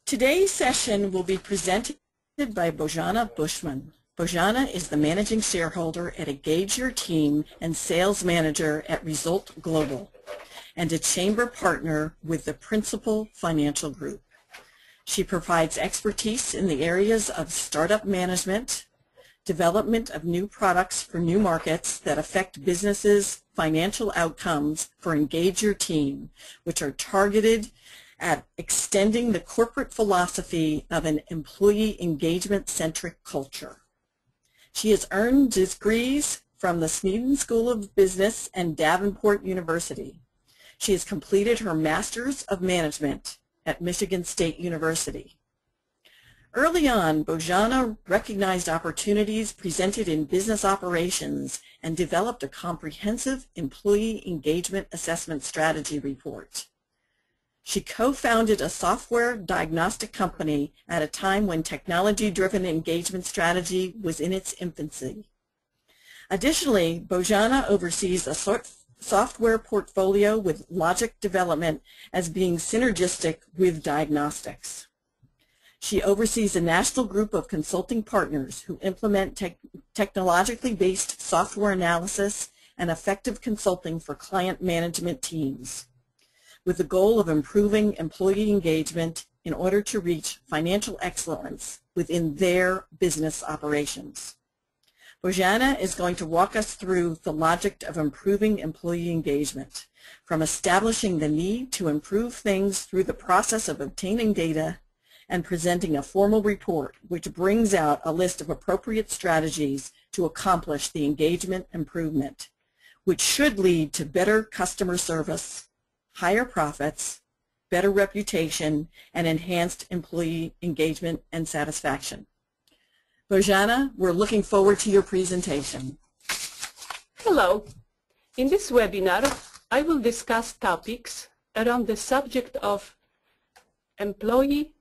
Today's session will be presented by Bozena Bushman. Bozena is the managing shareholder at Engage Your Team and sales manager at Result Global, and a chamber partner with the Principal Financial Group. She provides expertise in the areas of startup management, development of new products for new markets that affect businesses' financial outcomes for Engage Your Team, which are targeted at extending the corporate philosophy of an employee engagement-centric culture. She has earned degrees from the Sneeden School of Business and Davenport University. She has completed her Master's of Management at Michigan State University. Early on, Bozena recognized opportunities presented in business operations and developed a comprehensive employee engagement assessment strategy report. She co-founded a software diagnostic company at a time when technology-driven engagement strategy was in its infancy. Additionally, Bozena oversees a software portfolio with logic development as being synergistic with diagnostics. She oversees a national group of consulting partners who implement technologically based software analysis and effective consulting for client management teams, with the goal of improving employee engagement in order to reach financial excellence within their business operations. Bozena is going to walk us through the logic of improving employee engagement, from establishing the need to improve things through the process of obtaining data and presenting a formal report which brings out a list of appropriate strategies to accomplish the engagement improvement, which should lead to better customer service, higher profits, better reputation, and enhanced employee engagement and satisfaction. Bozena, we're looking forward to your presentation. Hello. In this webinar, I will discuss topics around the subject of employee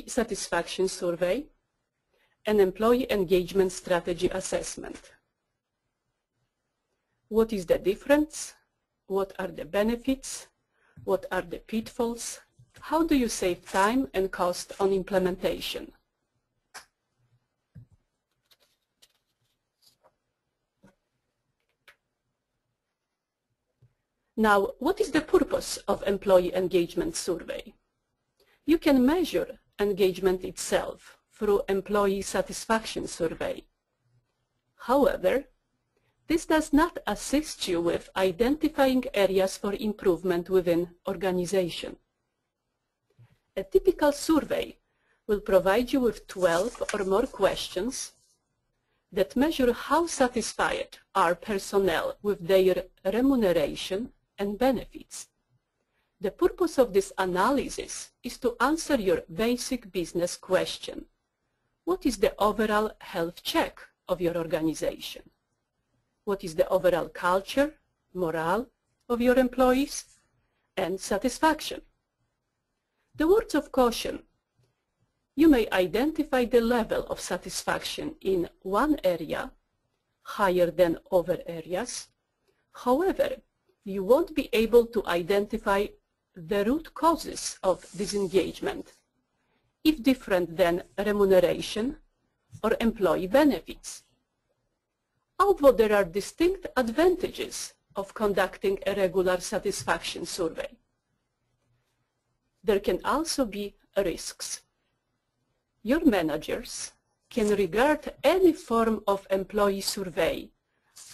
satisfaction survey and employee engagement strategy assessment. What is the difference? What are the benefits? What are the pitfalls? How do you save time and cost on implementation? Now, what is the purpose of employee engagement survey? You can measure engagement itself through employee satisfaction survey. However, this does not assist you with identifying areas for improvement within organization. A typical survey will provide you with 12 or more questions that measure how satisfied are personnel with their remuneration and benefits. The purpose of this analysis is to answer your basic business question. What is the overall health check of your organization? What is the overall culture, morale of your employees, and satisfaction? The words of caution: you may identify the level of satisfaction in one area higher than other areas. However, you won't be able to identify the root causes of disengagement, if different than remuneration or employee benefits. Although there are distinct advantages of conducting a regular satisfaction survey, there can also be risks. Your managers can regard any form of employee survey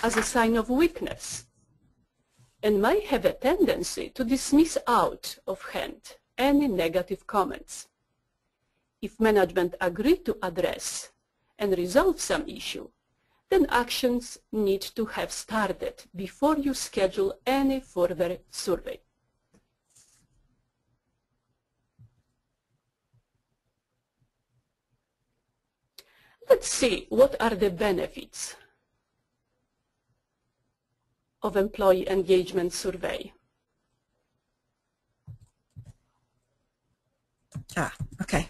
as a sign of weakness and may have a tendency to dismiss out of hand any negative comments. If management agree to address and resolve some issue, then actions need to have started before you schedule any further survey. Let's see what are the benefits of employee engagement survey. Okay.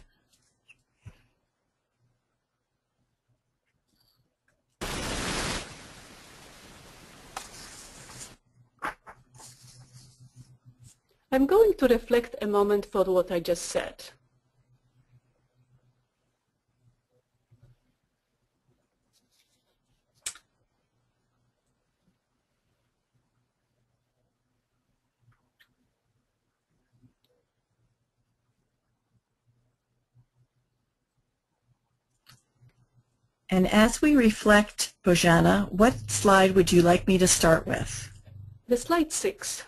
I'm going to reflect a moment for what I just said. And as we reflect, Bozena, what slide would you like me to start with? The slide 6.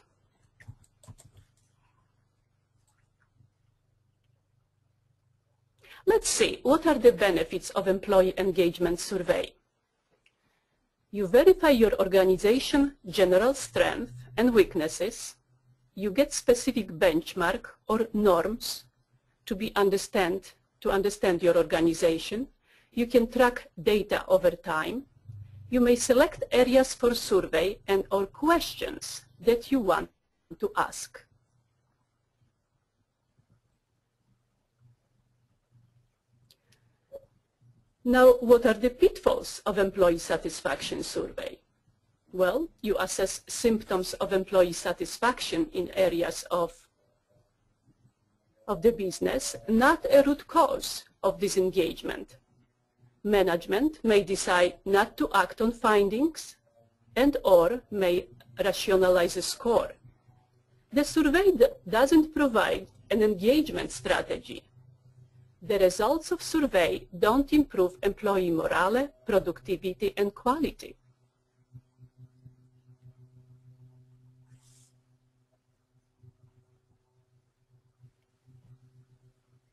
Let's see, what are the benefits of employee engagement survey? You verify your organization general strength and weaknesses. You get specific benchmark or norms to understand your organization. You can track data over time. You may select areas for survey and or questions that you want to ask. Now, what are the pitfalls of employee satisfaction survey? Well, you assess symptoms of employee satisfaction in areas of the business, not a root cause of disengagement. Management may decide not to act on findings and or may rationalize a score. The survey doesn't provide an engagement strategy. The results of survey don't improve employee morale, productivity, and quality.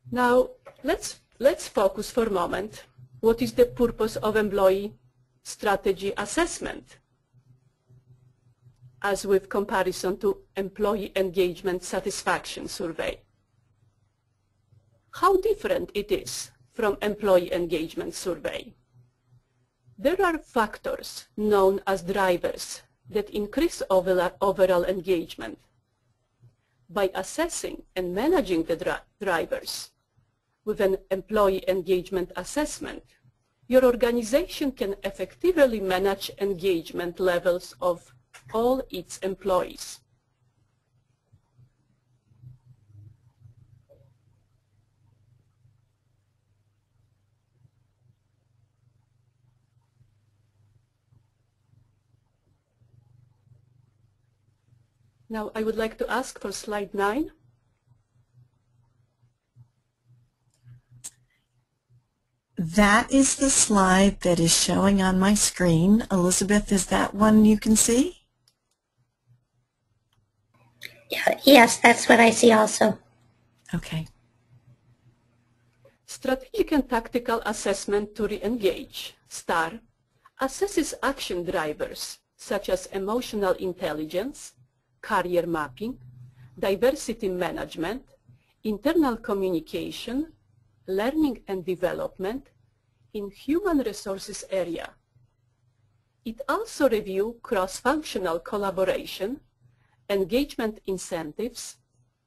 Now, let's focus for a moment. What is the purpose of employee strategy assessment? As with comparison to employee engagement satisfaction survey. How different it is from employee engagement survey? There are factors known as drivers that increase overall engagement. By assessing and managing the drivers with an employee engagement assessment, your organization can effectively manage engagement levels of all its employees. Now, I would like to ask for slide 9. That is the slide that is showing on my screen. Elizabeth, is that one you can see? Yes, that's what I see also. Okay. Strategic and tactical assessment to re-engage, STAR, assesses action drivers such as emotional intelligence, career mapping, diversity management, internal communication, learning and development in human resources area. It also reviews cross-functional collaboration, engagement incentives,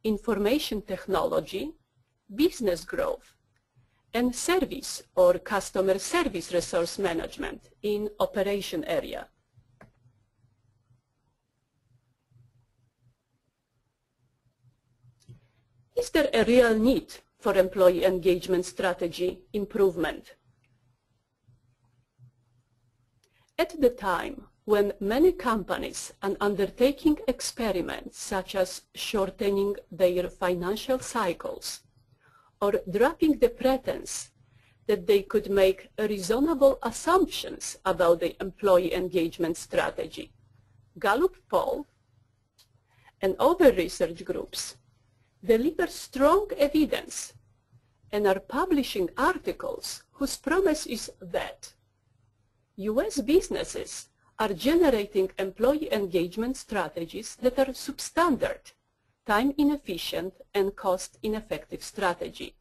information technology, business growth, and service or customer service resource management in operation area. Is there a real need for employee engagement strategy improvement? At the time when many companies are undertaking experiments such as shortening their financial cycles or dropping the pretense that they could make reasonable assumptions about the employee engagement strategy, Gallup poll and other research groups deliver strong evidence and are publishing articles whose promise is that U.S. businesses are generating employee engagement strategies that are substandard, time inefficient, and cost ineffective strategy.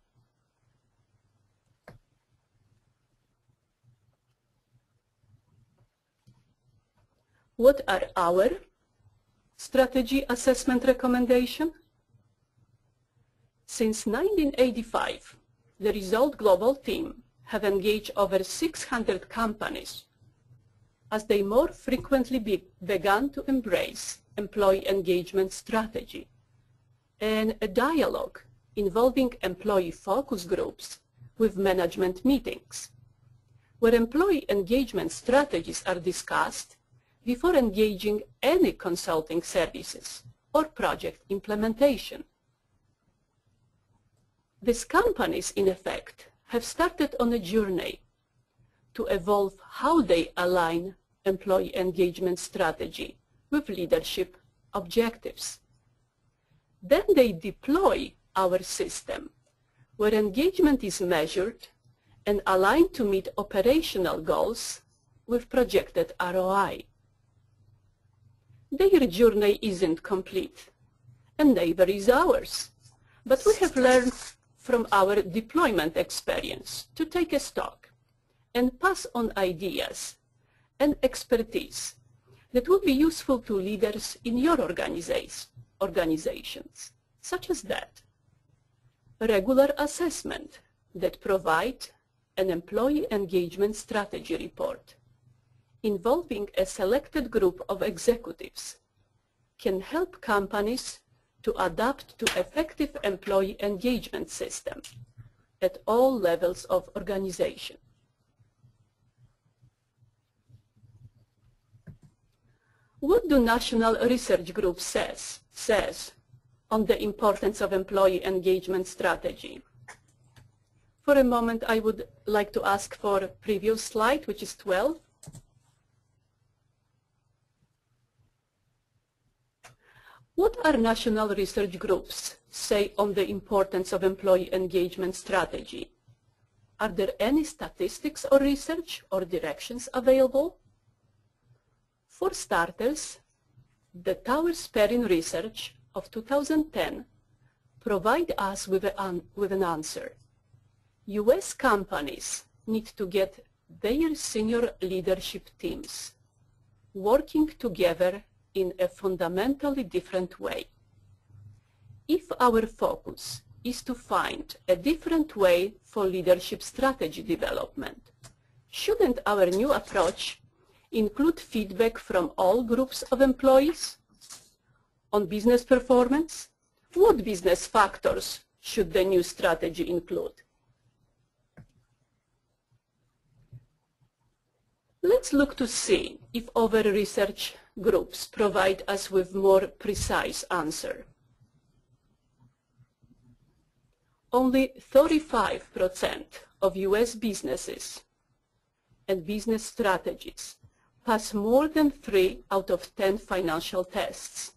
What are our strategy assessment recommendations? Since 1985, the Result Global team have engaged over 600 companies as they more frequently began to embrace employee engagement strategy. and a dialogue involving employee focus groups with management meetings, where employee engagement strategies are discussed before engaging any consulting services or project implementation. These companies, in effect, have started on a journey to evolve how they align employee engagement strategy with leadership objectives. Then they deploy our system, where engagement is measured and aligned to meet operational goals with projected ROI. Their journey isn't complete, and neither is ours, but we have learned from our deployment experience to take a stock and pass on ideas and expertise that will be useful to leaders in your organizations, such as that. Regular assessment that provide an employee engagement strategy report involving a selected group of executives can help companies to adapt to effective employee engagement system at all levels of organization. What do national research groups says on the importance of employee engagement strategy? For a moment, I would like to ask for a previous slide, which is 12. What are national research groups say on the importance of employee engagement strategy? Are there any statistics or research or directions available? For starters, the Towers-Perrin research of 2010 provide us with an answer. US companies need to get their senior leadership teams working together in a fundamentally different way. If our focus is to find a different way for leadership strategy development, shouldn't our new approach include feedback from all groups of employees on business performance? What business factors should the new strategy include? Let's look to see if our research groups provide us with more precise answer. Only 35% of US businesses and business strategies pass more than 3 out of 10 financial tests.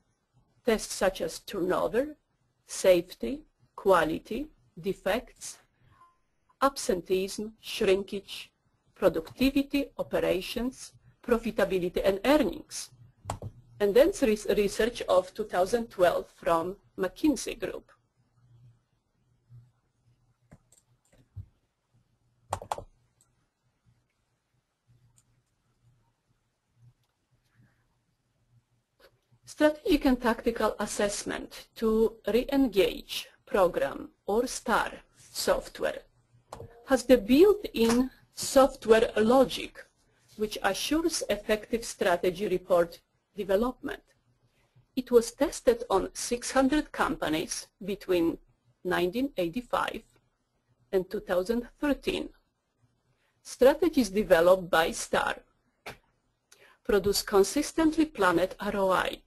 Tests such as turnover, safety, quality, defects, absenteeism, shrinkage, productivity, operations, profitability, and earnings. And then research of 2012 from McKinsey Group. Strategic and tactical assessment to re-engage program or STAR software has the built-in software logic which assures effective strategy report development. It was tested on 600 companies between 1985 and 2013. Strategies developed by STAR produce consistently planned ROI.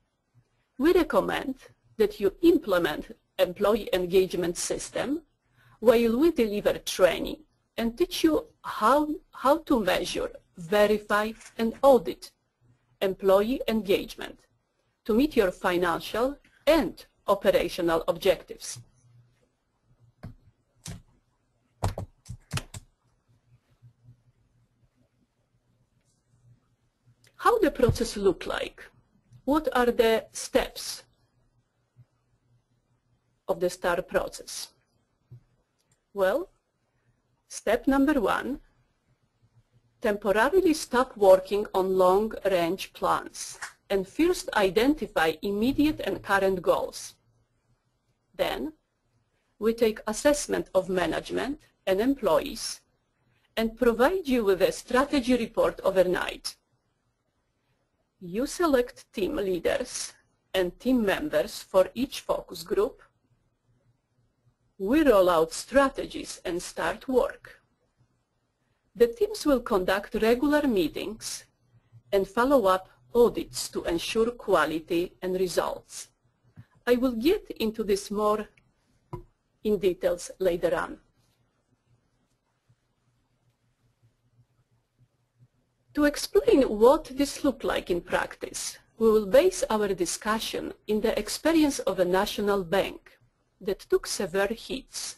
We recommend that you implement employee engagement system while we deliver training and teach you how to measure, verify, and audit employee engagement to meet your financial and operational objectives. How the process look like? What are the steps of the STAR process? Well, step number 1, temporarily stop working on long-range plans and first identify immediate and current goals. Then, we take assessment of management and employees and provide you with a strategy report overnight. You select team leaders and team members for each focus group we roll out strategies and start work. The teams will conduct regular meetings and follow-up audits to ensure quality and results. I will get into this more in details later on. To explain what this looks like in practice, we will base our discussion in the experience of a national bank that took severe hits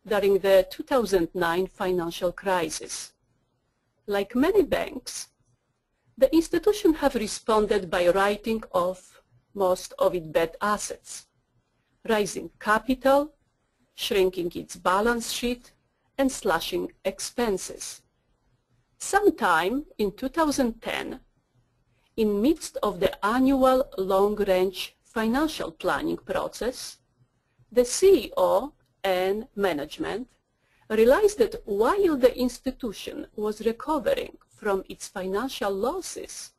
during the 2009 financial crisis. Like many banks, the institution have responded by writing off most of its bad assets, raising capital, shrinking its balance sheet, and slashing expenses. Sometime in 2010, in midst of the annual long-range financial planning process, the CEO and management realized that while the institution was recovering from its financial losses,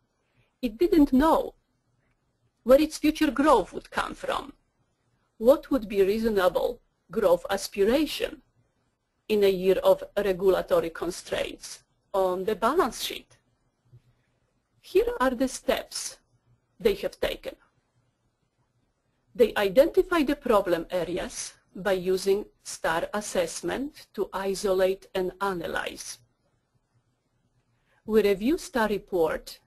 it didn't know where its future growth would come from. What would be reasonable growth aspiration in a year of regulatory constraints on the balance sheet? Here are the steps they have taken. They identify the problem areas by using STAR assessment to isolate and analyze. We review STAR report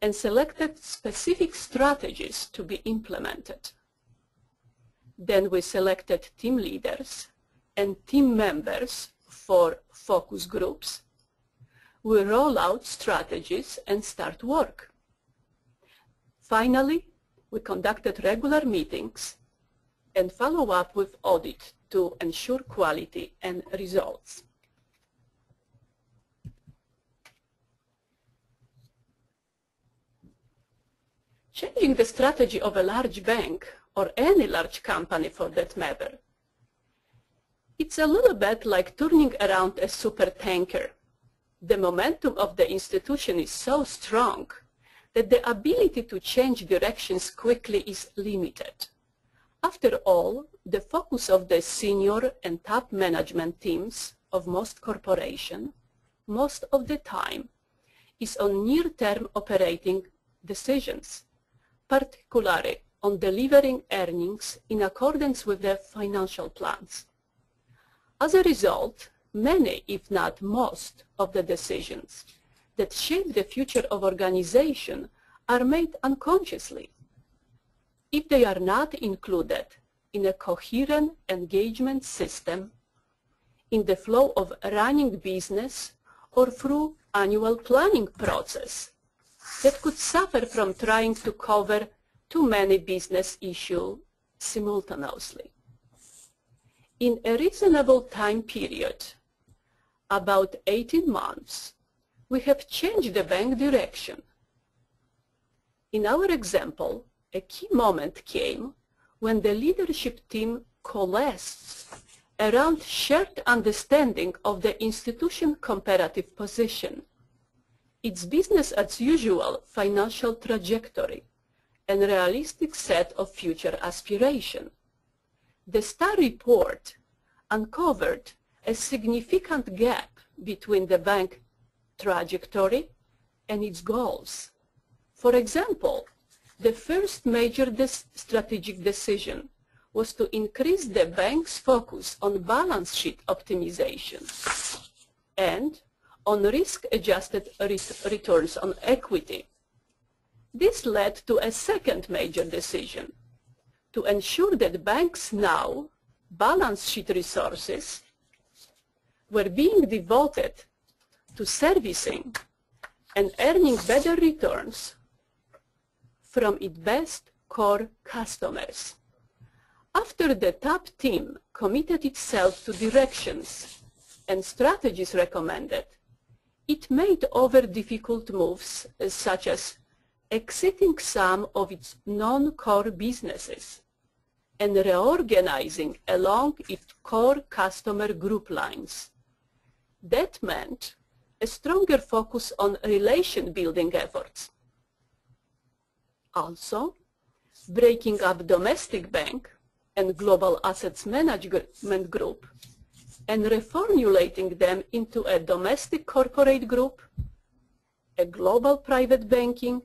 and selected specific strategies to be implemented. Then we selected team leaders and team members for focus groups. We roll out strategies and start work. Finally, we conducted regular meetings and follow up with audit to ensure quality and results. Changing the strategy of a large bank, or any large company for that matter, it's a little bit like turning around a supertanker. The momentum of the institution is so strong that the ability to change directions quickly is limited. After all, the focus of the senior and top management teams of most corporations, most of the time, is on near-term operating decisions, particularly on delivering earnings in accordance with their financial plans. As a result, many, if not most, of the decisions that shape the future of organization are made unconsciously, if they are not included in a coherent engagement system, in the flow of running business, or through annual planning process that could suffer from trying to cover too many business issues simultaneously. In a reasonable time period, about 18 months, we have changed the bank direction. In our example, a key moment came when the leadership team coalesced around shared understanding of the institution's comparative position, its business-as-usual financial trajectory, and realistic set of future aspirations. The STAR report uncovered a significant gap between the bank trajectory and its goals. For example, the first major strategic decision was to increase the bank's focus on balance sheet optimization and on risk-adjusted returns on equity. This led to a second major decision to ensure that banks' now balance sheet resources were being devoted to servicing and earning better returns from its best core customers. After the top team committed itself to directions and strategies recommended, it made other difficult moves such as exiting some of its non-core businesses and reorganizing along its core customer group lines. That meant a stronger focus on relation-building efforts. Also, breaking up domestic bank and global assets management group and reformulating them into a domestic corporate group, a global private banking,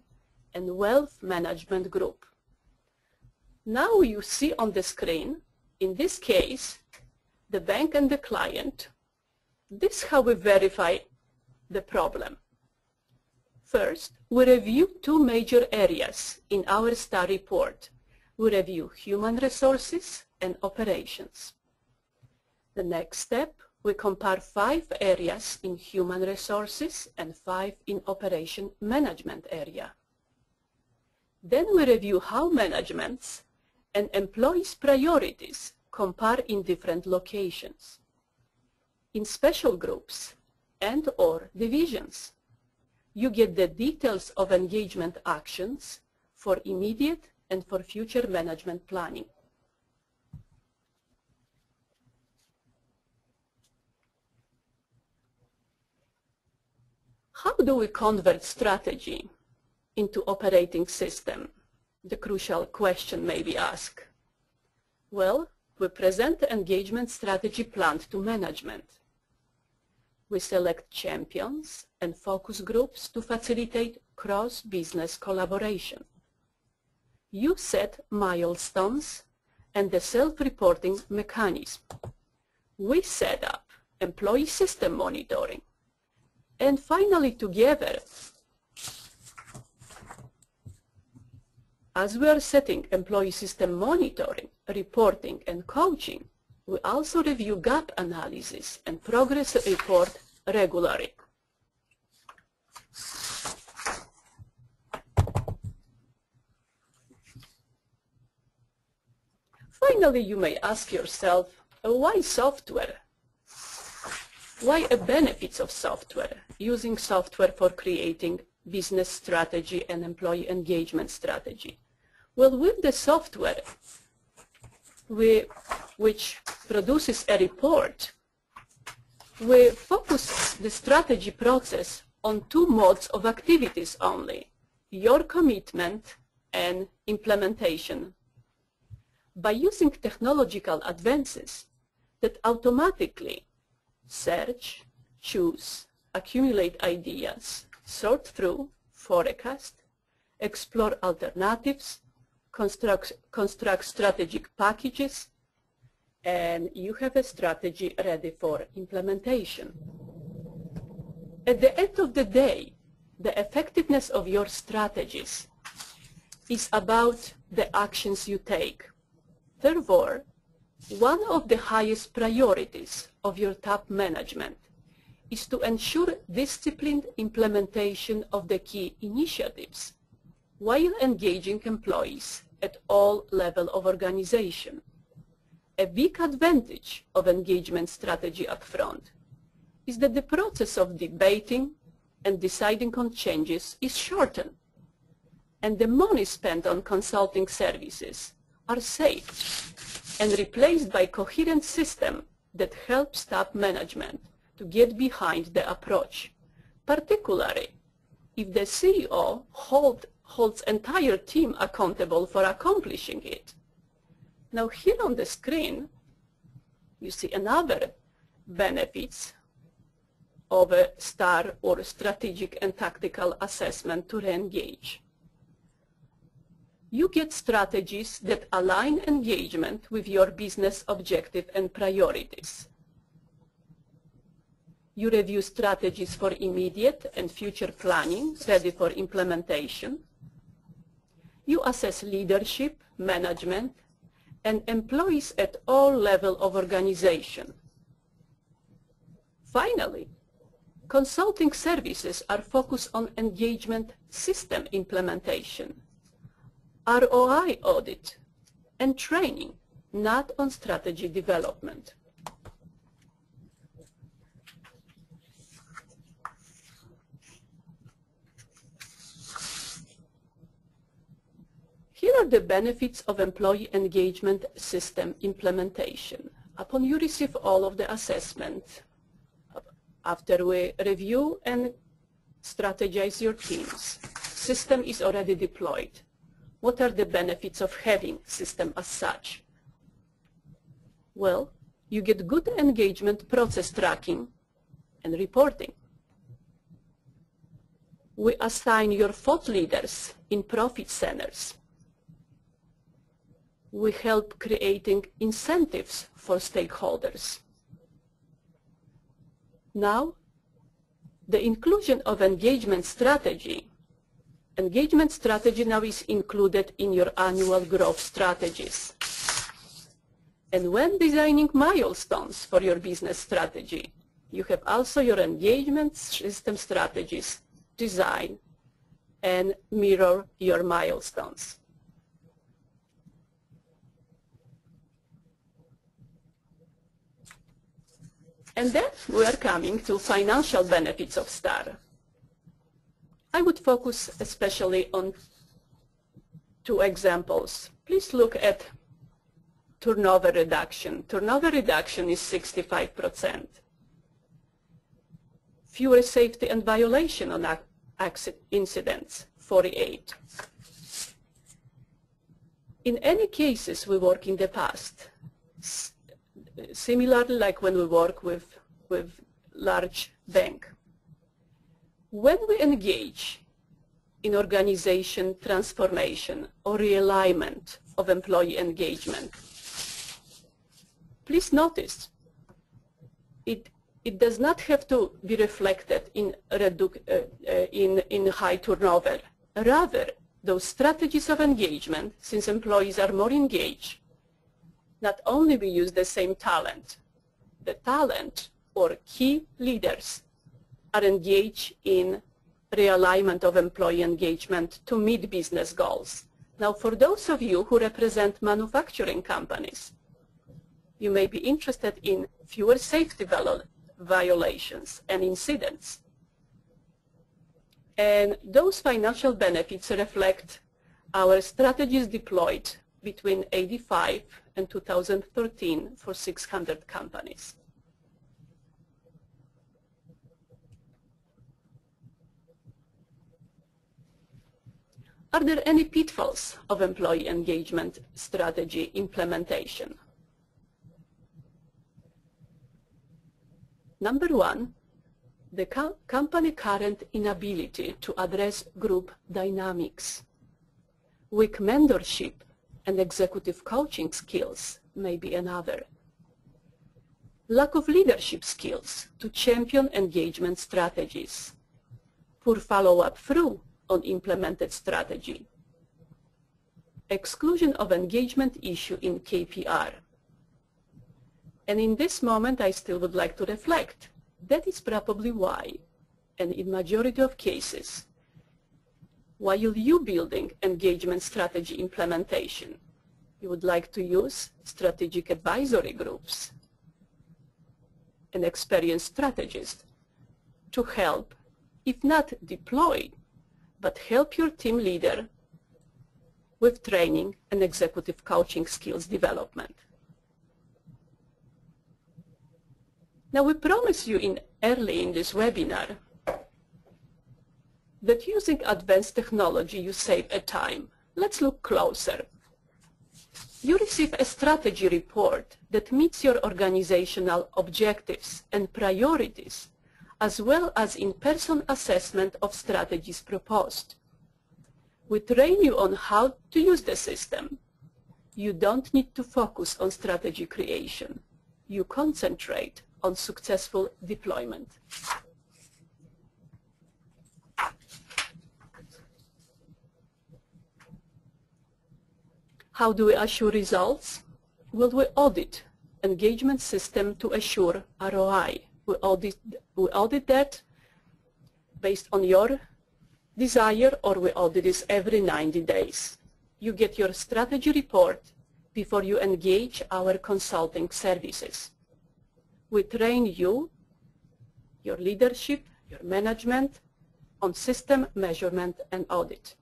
and wealth management group. Now you see on the screen, in this case, the bank and the client. This is how we verify the problem. First, we review two major areas in our STAR report. We review human resources and operations. The next step, we compare 5 areas in human resources and 5 in operation management area. Then we review how management's and employees' priorities compare in different locations, in special groups and/or divisions. You get the details of engagement actions for immediate and for future management planning. How do we convert strategy into operating system? The crucial question may be asked. Well, we present the engagement strategy plan to management. We select champions and focus groups to facilitate cross-business collaboration. You set milestones and the self-reporting mechanism. We set up employee system monitoring. And finally, together, as we are setting employee system monitoring, reporting, and coaching, we also review gap analysis and progress report regularly. Finally, you may ask yourself, why software? Why the benefits of software? Using software for creating business strategy and employee engagement strategy. Well, with the software, which produces a report, we focus the strategy process on 2 modes of activities only, your commitment and implementation. By using technological advances that automatically search, choose, accumulate ideas, sort through, forecast, explore alternatives, construct strategic packages, and you have a strategy ready for implementation. At the end of the day, the effectiveness of your strategies is about the actions you take. Therefore, one of the highest priorities of your top management is to ensure disciplined implementation of the key initiatives while engaging employees at all levels of organization. A big advantage of engagement strategy up front is that the process of debating and deciding on changes is shortened, and the money spent on consulting services are saved and replaced by a coherent system that helps top management to get behind the approach, particularly if the CEO holds entire team accountable for accomplishing it. Now here on the screen, you see another benefits of a STAR or strategic and tactical assessment to re-engage. You get strategies that align engagement with your business objective and priorities. You review strategies for immediate and future planning ready for implementation. You assess leadership, management, and employees at all levels of organization. Finally, consulting services are focused on engagement system implementation, ROI audit, and training, not on strategy development. Here are the benefits of employee engagement system implementation. Upon you receive all of the assessment, after we review and strategize your teams, system is already deployed. What are the benefits of having system as such? Well, you get good engagement process tracking and reporting. We assign your thought leaders in profit centers. We help creating incentives for stakeholders. Now, the inclusion of engagement strategy. Engagement strategy now is included in your annual growth strategies. And when designing milestones for your business strategy, you have also your engagement system strategies design and mirror your milestones. And then we are coming to financial benefits of STAR. I would focus especially on two examples. Please look at turnover reduction. Turnover reduction is 65%. Fewer safety and violation on accident incidents, 48. In any cases we work in the past, similarly like when we work with large bank, when we engage in organization transformation or realignment of employee engagement, please notice it does not have to be reflected in high turnover. Rather, those strategies of engagement, since employees are more engaged, not only we use the same talent, the talent or key leaders are engaged in realignment of employee engagement to meet business goals. Now, for those of you who represent manufacturing companies, you may be interested in fewer safety violations and incidents. And those financial benefits reflect our strategies deployed between 1985 and 2013 for 600 companies. Are there any pitfalls of employee engagement strategy implementation? Number one, the company current inability to address group dynamics. Weak mentorship and executive coaching skills may be another. Lack of leadership skills to champion engagement strategies. Poor follow-up through on implemented strategy. Exclusion of engagement issue in KPR. And in this moment, I still would like to reflect. That is probably why, and in majority of cases, while you building engagement strategy implementation, you would like to use strategic advisory groups and experienced strategists to help, if not deploy, but help your team leader with training and executive coaching skills development. Now, we promise you early in this webinar that using advanced technology you save a time. Let's look closer. You receive a strategy report that meets your organizational objectives and priorities, as well as in-person assessment of strategies proposed. We train you on how to use the system. You don't need to focus on strategy creation. You concentrate on successful deployment. How do we assure results? Well, we audit engagement system to assure ROI. We audit that based on your desire, or we audit this every 90 days. You get your strategy report before you engage our consulting services. We train you, your leadership, your management, on system measurement and audit.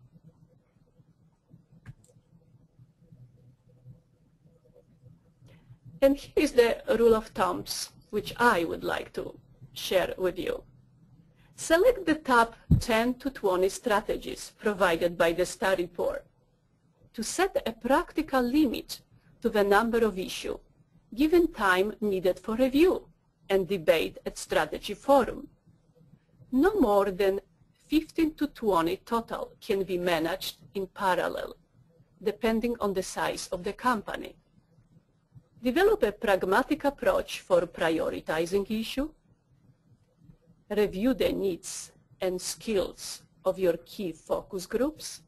And here is the rule of thumbs, which I would like to share with you. Select the top 10 to 20 strategies provided by the STAR report. To set a practical limit to the number of issues, given time needed for review and debate at strategy forum. No more than 15 to 20 total can be managed in parallel, depending on the size of the company. Develop a pragmatic approach for prioritizing issue. Review the needs and skills of your key focus groups.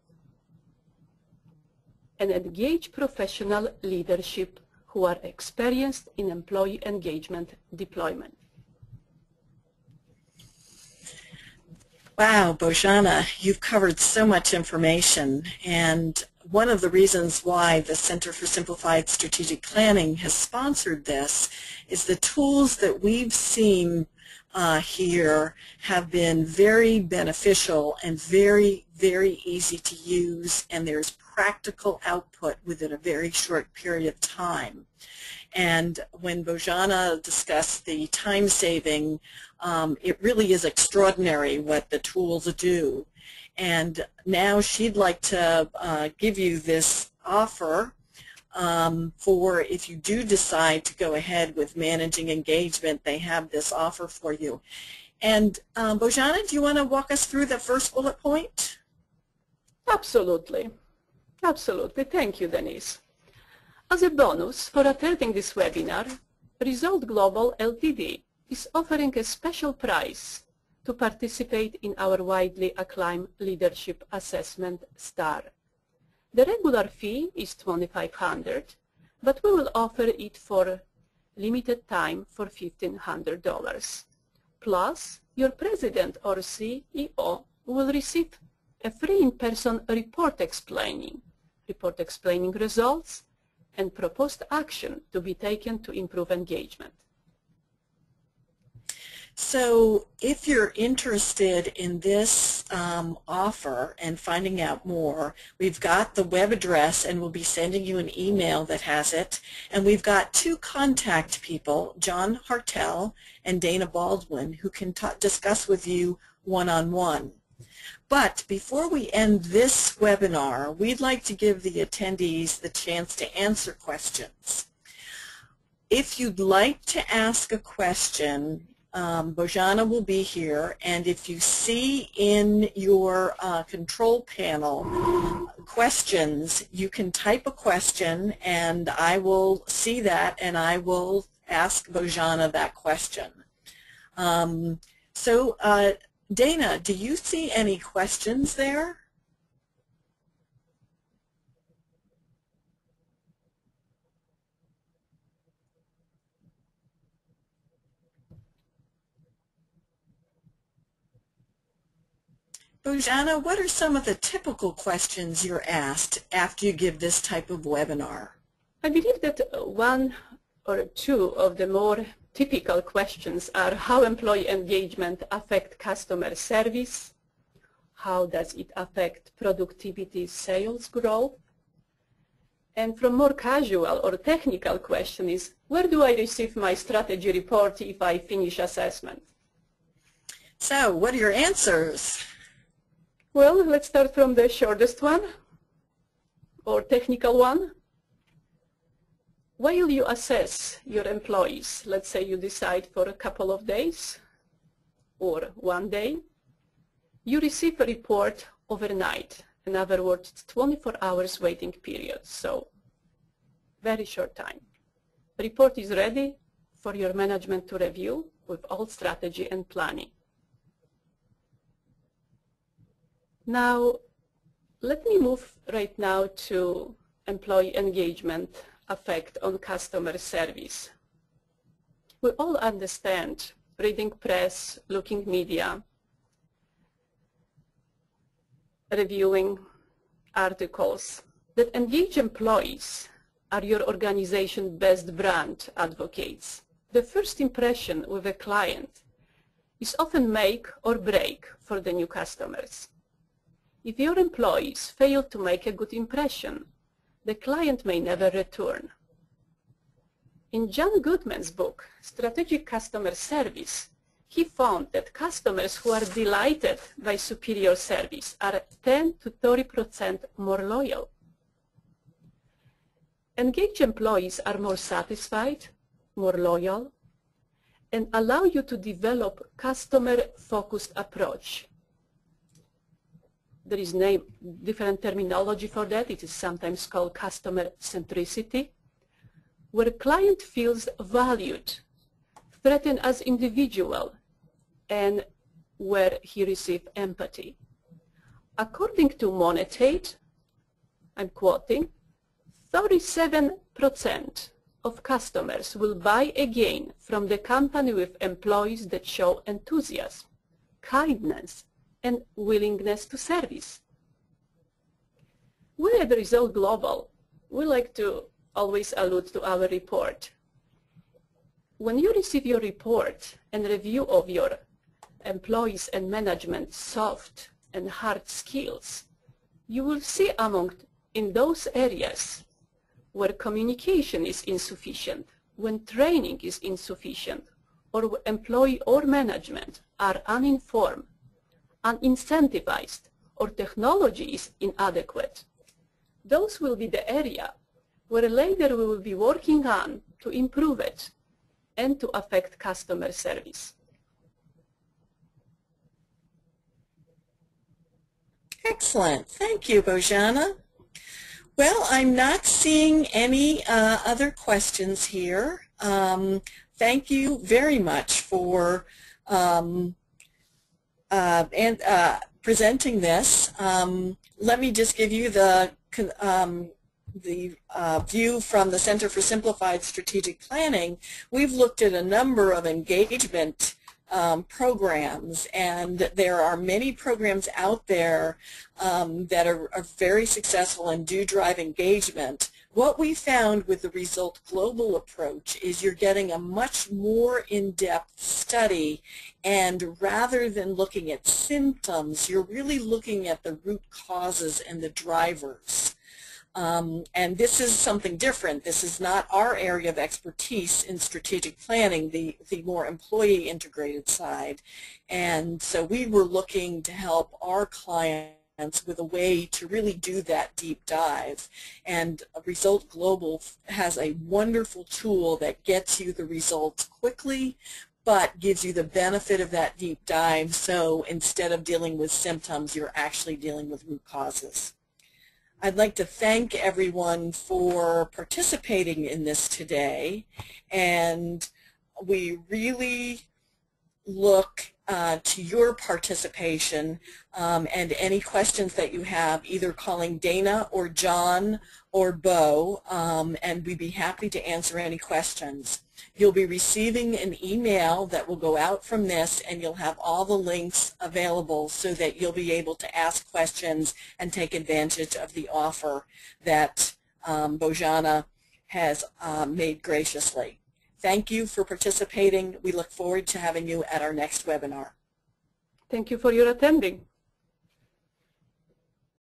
And engage professional leadership who are experienced in employee engagement deployment. Wow, Bozena, you've covered so much information, and one of the reasons why the Center for Simplified Strategic Planning has sponsored this is the tools that we've seen here have been very beneficial and very, very easy to use, and there's practical output within a very short period of time. And when Bozena discussed the time saving, it really is extraordinary what the tools do. And now she'd like to give you this offer for if you do decide to go ahead with managing engagement. They have this offer for you. And Bozena, do you want to walk us through the first bullet point? Absolutely. Absolutely. Thank you, Denise. As a bonus for attending this webinar, Result Global Ltd is offering a special prize to participate in our widely acclaimed leadership assessment STAR. The regular fee is $2,500, but we will offer it for limited time for $1,500. Plus, your president or CEO will receive a free in-person report explaining results and proposed action to be taken to improve engagement. So if you're interested in this offer and finding out more, we've got the web address and we'll be sending you an email that has it. And we've got two contact people, John Hartel and Dana Baldwin, who can discuss with you one-on-one. But before we end this webinar, we'd like to give the attendees the chance to answer questions. If you'd like to ask a question, Bozena will be here, and if you see in your control panel questions, you can type a question and I will see that and I will ask Bozena that question. Dana, do you see any questions there? Bozena, what are some of the typical questions you're asked after you give this type of webinar? I believe that one or two of the more typical questions are how employee engagement affects customer service, how does it affect productivity, sales growth, and from more casual or technical question is, where do I receive my strategy report if I finish assessment? So, what are your answers? Well, let's start from the shortest one, or technical one. While you assess your employees, let's say you decide for a couple of days or one day, you receive a report overnight. In other words, 24 hours waiting period, so very short time. The report is ready for your management to review with all strategy and planning. Now, let me move right now to employee engagement effect on customer service. We all understand, reading press, looking media, reviewing articles, that engaged employees are your organization's best brand advocates. The first impression with a client is often make or break for the new customers. If your employees fail to make a good impression, the client may never return. In John Goodman's book, Strategic Customer Service, he found that customers who are delighted by superior service are 10 to 30% more loyal. Engaged employees are more satisfied, more loyal, and allow you to develop customer-focused approach. There is different terminology for that. It is sometimes called customer centricity, where client feels valued, threatened as individual, and where he receives empathy. According to Monetate, I'm quoting, 37% of customers will buy again from the company with employees that show enthusiasm, kindness, and willingness to service. We at Result Global, we like to always allude to our report. When you receive your report and review of your employees and management soft and hard skills, you will see in those areas where communication is insufficient, when training is insufficient, or employee or management are uninformed, unincentivized, or technology is inadequate. Those will be the area where later we will be working on to improve it and to affect customer service. Excellent. Thank you, Bozena. Well, I'm not seeing any other questions here. Thank you very much for presenting this. Let me just give you the view from the Center for Simplified Strategic Planning. We've looked at a number of engagement programs, and there are many programs out there that are very successful and do drive engagement. What we found with the Result Global approach is you're getting a much more in-depth study, and rather than looking at symptoms, you're really looking at the root causes and the drivers. And this is something different. This is not our area of expertise in strategic planning, the more employee integrated side. And so we were looking to help our clients with a way to really do that deep dive. And Result Global has a wonderful tool that gets you the results quickly, but gives you the benefit of that deep dive. So instead of dealing with symptoms, you're actually dealing with root causes. I'd like to thank everyone for participating in this today, and we really look to your participation and any questions that you have, either calling Dana or John or Bo, and we'd be happy to answer any questions. You'll be receiving an email that will go out from this, and you'll have all the links available so that you'll be able to ask questions and take advantage of the offer that Bozena has made graciously. Thank you for participating. We look forward to having you at our next webinar. Thank you for your attending.